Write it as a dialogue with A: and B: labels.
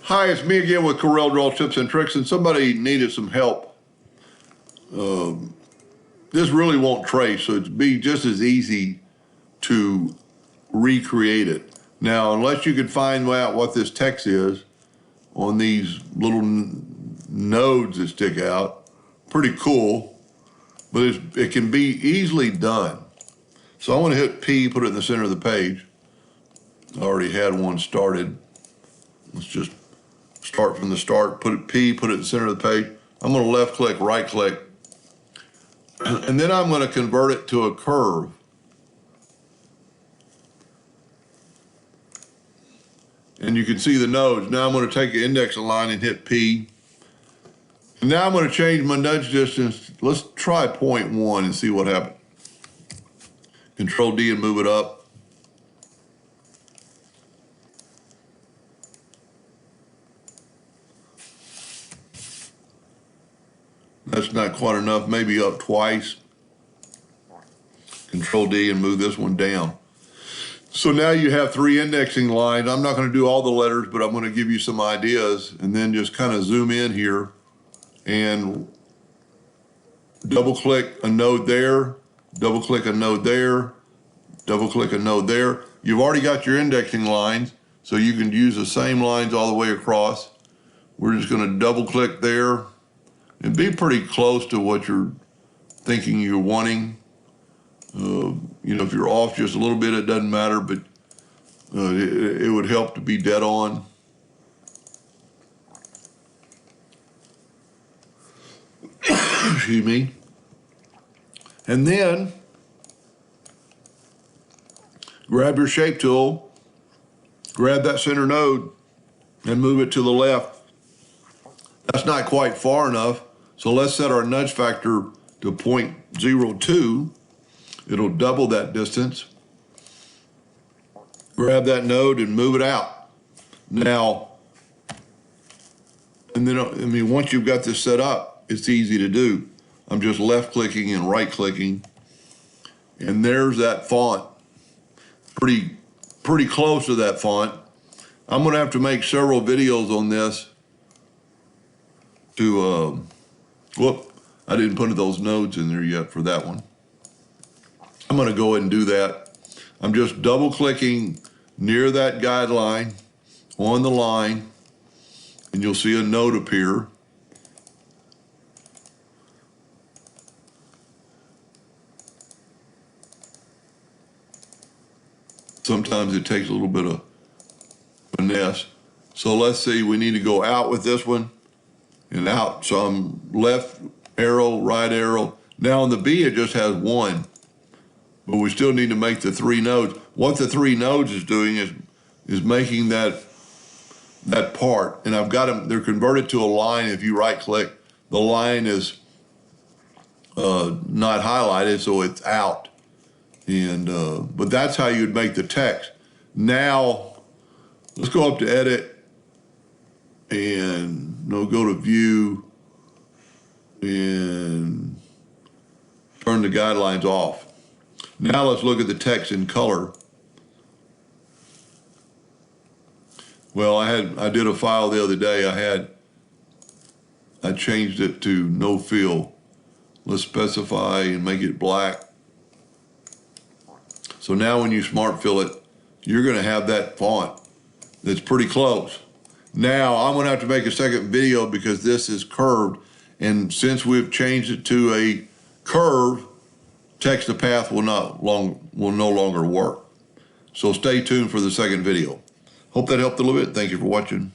A: Hi, it's me again with Corel Draw Tips and Tricks, and somebody needed some help. This really won't trace, so it'd be just as easy to recreate it. Now, unless you can find out what this text is on these little nodes that stick out, pretty cool, but it can be easily done. So I want to hit P, put it in the center of the page. I already had one started. Let's just start from the start, put it P, put it in the center of the page. I'm going to left click, right click, and then I'm going to convert it to a curve. And you can see the nodes. Now I'm going to take the index line and hit P. And now I'm going to change my nudge distance. Let's try 0.1 and see what happens. Control D and move it up. That's not quite enough, maybe up twice. Control D and move this one down. So now you have 3 indexing lines. I'm not going to do all the letters, but I'm going to give you some ideas and then just kind of zoom in here and double click a node there, double click a node there, double click a node there. You've already got your indexing lines, so you can use the same lines all the way across. We're just going to double click there and be pretty close to what you're thinking you're wanting. You know, if you're off just a little bit, it doesn't matter, but it would help to be dead on. Excuse me. And then grab your shape tool, grab that center node, and move it to the left. That's not quite far enough, so let's set our nudge factor to 0.02. It'll double that distance. Grab that node and move it out. Now, and then, I mean, once you've got this set up, it's easy to do. I'm just left clicking and right clicking, and there's that font. Pretty close to that font. I'm gonna have to make several videos on this to, whoop, I didn't put those nodes in there yet for that one. I'm going to go ahead and do that. I'm just double clicking near that guideline on the line, and you'll see a node appear. Sometimes it takes a little bit of finesse. So let's see, we need to go out with this one and out. So I'm left arrow, right arrow. Now on the B, it just has 1. But we still need to make the 3 nodes. What the 3 nodes is doing is making that part, and I've got them, they're converted to a line. If you right click, the line is not highlighted, so it's out. And but that's how you'd make the text. Now, let's go up to edit and go to view and turn the guidelines off. Now let's look at the text in color. Well, I did a file the other day. I changed it to no fill. Let's specify and make it black. So now when you smart fill it, you're going to have that font that's pretty close. Now I'm going to have to make a second video because this is curved, and since we've changed it to a curve, text to path will no longer work. So stay tuned for the second video. Hope that helped a little bit. Thank you for watching.